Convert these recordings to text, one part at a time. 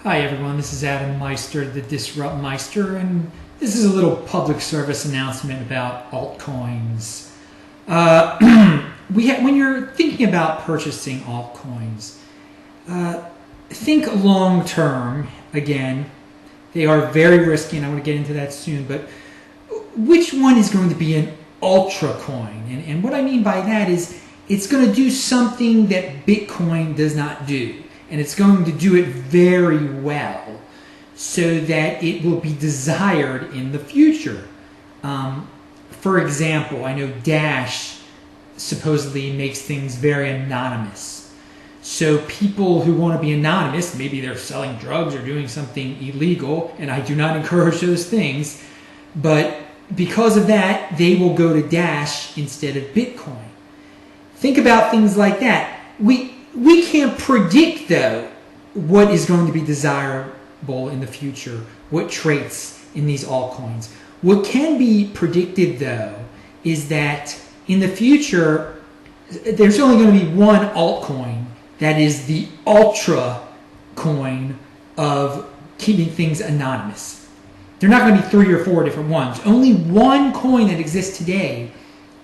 Hi everyone, this is Adam Meister, the Disrupt Meister, and this is a little public service announcement about altcoins. When you're thinking about purchasing altcoins, think long term. Again, they are very risky, and I'm going to get into that soon, but which one is going to be an ultra coin? And what I mean by that is it's going to do something that Bitcoin does not do. And it's going to do it very well so that it will be desired in the future. For example, I know Dash supposedly makes things very anonymous. So people who want to be anonymous, maybe they're selling drugs or doing something illegal, and I do not encourage those things, but because of that, they will go to Dash instead of Bitcoin. Think about things like that. We can't predict, though, what is going to be desirable in the future, what traits in these altcoins. What can be predicted, though, is that in the future, there's only going to be one altcoin that is the ultra coin of keeping things anonymous. There are not going to be 3 or 4 different ones. Only one coin that exists today,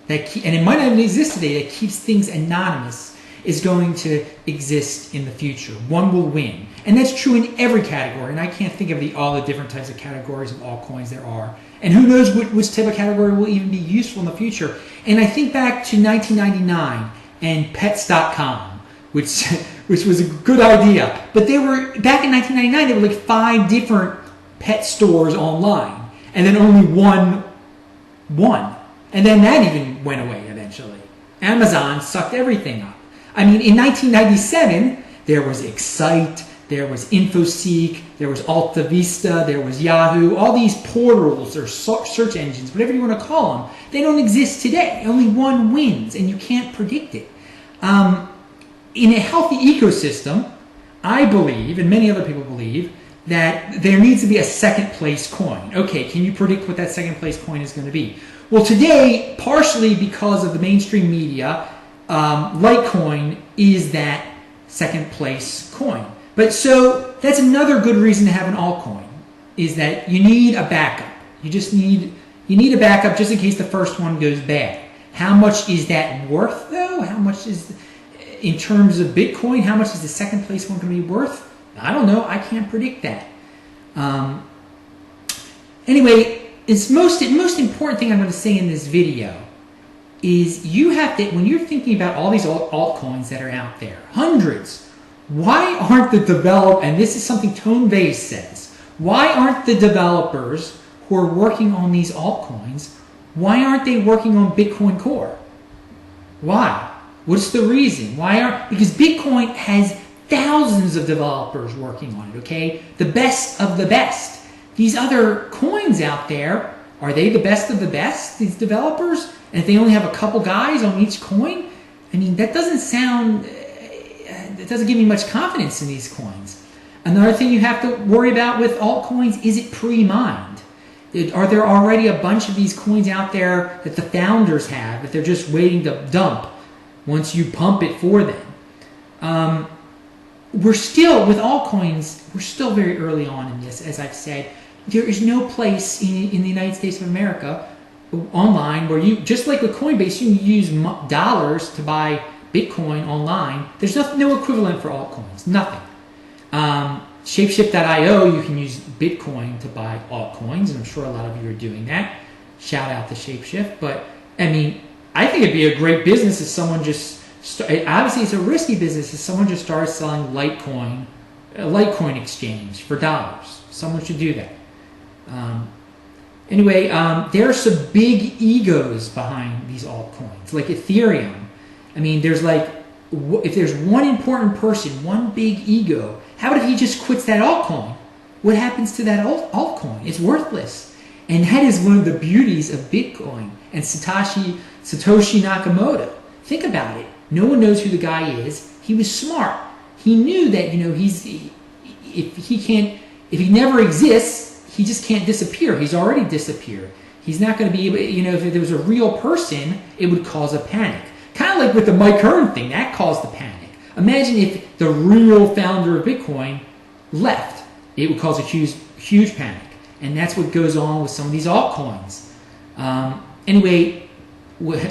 and it might not even exist today, that keeps things anonymous is going to exist in the future. One will win. And that's true in every category. And I can't think of all the different types of categories of altcoins there are. And who knows which type of category will even be useful in the future. And I think back to 1999 and pets.com, which was a good idea. But they were, back in 1999, there were like 5 different pet stores online. And then only one won. And then that even went away eventually. Amazon sucked everything up. I mean, in 1997, there was Excite, there was InfoSeek, there was AltaVista, there was Yahoo. All these portals or search engines, whatever you want to call them, they don't exist today. Only one wins, and you can't predict it. In a healthy ecosystem, I believe, and many other people believe, that there needs to be a second place coin. Okay, can you predict what that second place coin is going to be? Well, today, partially because of the mainstream media, Litecoin is that second place coin. But so that's another good reason to have an altcoin, is that you need a backup. You need a backup just in case the first one goes bad. How much is that worth, though? How much is, in terms of Bitcoin, how much is the second place one going to be worth? I don't know. I can't predict that. Anyway, it's most important thing I'm going to say in this video is you have to, when you're thinking about all these altcoins that are out there, hundreds, why aren't the developers, and this is something Tonebase says, why aren't the developers who are working on these altcoins, why aren't they working on Bitcoin Core? Why? What's the reason? Because Bitcoin has thousands of developers working on it, okay? The best of the best. These other coins out there, are they the best of the best, these developers? And if they only have a couple guys on each coin, I mean, that doesn't give me much confidence in these coins. Another thing you have to worry about with altcoins, is it pre-mined? Are there already a bunch of these coins out there that the founders have, that they're just waiting to dump once you pump it for them? We're still, with altcoins, we're still very early on in this, as I've said. There is no place in the United States of America online where you, just like with Coinbase, you can use dollars to buy Bitcoin online. There's no equivalent for altcoins, nothing. Shapeshift.io, you can use Bitcoin to buy altcoins, and I'm sure a lot of you are doing that. Shout out to Shapeshift. But, I mean, I think it'd be a great business if someone just, obviously it's a risky business if someone just starts selling Litecoin, a Litecoin exchange for dollars. Someone should do that. Anyway, there are some big egos behind these altcoins, like Ethereum. I mean, there's like, if there's one important person, one big ego, how about if he just quits that altcoin? What happens to that altcoin? It's worthless. And that is one of the beauties of Bitcoin and Satoshi Nakamoto. Think about it. No one knows who the guy is. He was smart. He knew that, if he never exists, he just can't disappear. He's already disappeared. He's not going to be able, if there was a real person, it would cause a panic. Kind of like with the Mike Hearn thing, that caused the panic. Imagine if the real founder of Bitcoin left. it would cause a huge panic. And that's what goes on with some of these altcoins. Anyway,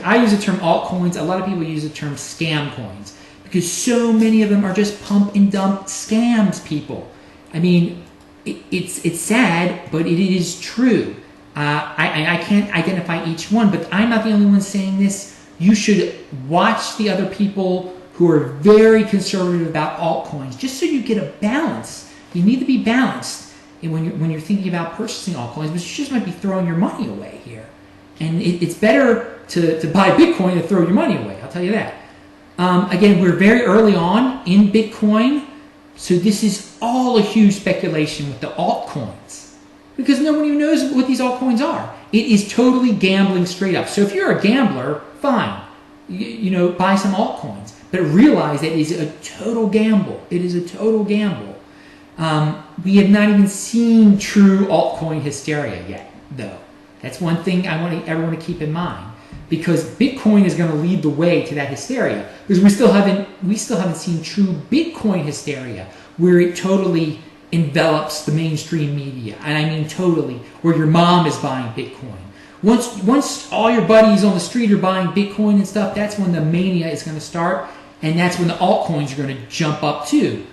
I use the term altcoins. A lot of people use the term scam coins because so many of them are just pump and dump scams, people. I mean, it's sad, but it is true. I can't identify each one, but I'm not the only one saying this. You should watch the other people who are very conservative about altcoins, just so you get a balance. You need to be balanced when you're thinking about purchasing altcoins, but you just might be throwing your money away here. And it's better to buy Bitcoin than throw your money away, I'll tell you that. Again, we're very early on in Bitcoin, so this is all a huge speculation with the altcoins because no one even knows what these altcoins are. It is totally gambling straight up. So if you're a gambler, fine, buy some altcoins, but realize that it is a total gamble. It is a total gamble. We have not even seen true altcoin hysteria yet, though. That's one thing I want everyone to keep in mind, because Bitcoin is going to lead the way to that hysteria. Because we still haven't seen true Bitcoin hysteria, where it totally envelops the mainstream media, and I mean totally, where your mom is buying Bitcoin. Once all your buddies on the street are buying Bitcoin and stuff, that's when the mania is going to start, and that's when the altcoins are going to jump up too.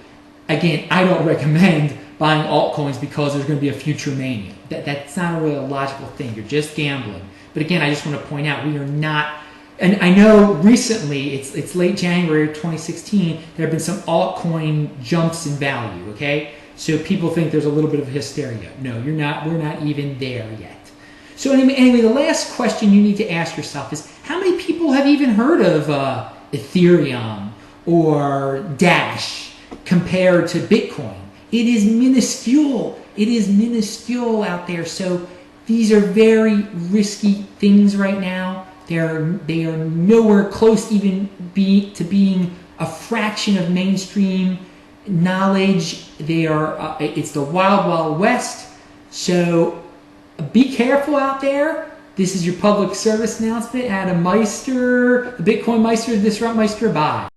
Again, I don't recommend buying altcoins because there's going to be a future mania. That's not really a logical thing. You're just gambling. But again, I just want to point out we are not, and I know recently, it's late January 2016, there have been some altcoin jumps in value, okay? So people think there's a little bit of hysteria. No, we're not even there yet. So anyway, the last question you need to ask yourself is, how many people have even heard of Ethereum or Dash compared to Bitcoin? It is minuscule. It is minuscule out there. So these are very risky things right now. They are nowhere close even to being a fraction of mainstream knowledge. It's the wild, wild west. So be careful out there. This is your public service announcement. Adam Meister, the Bitcoin Meister, the Disrupt Meister. Bye.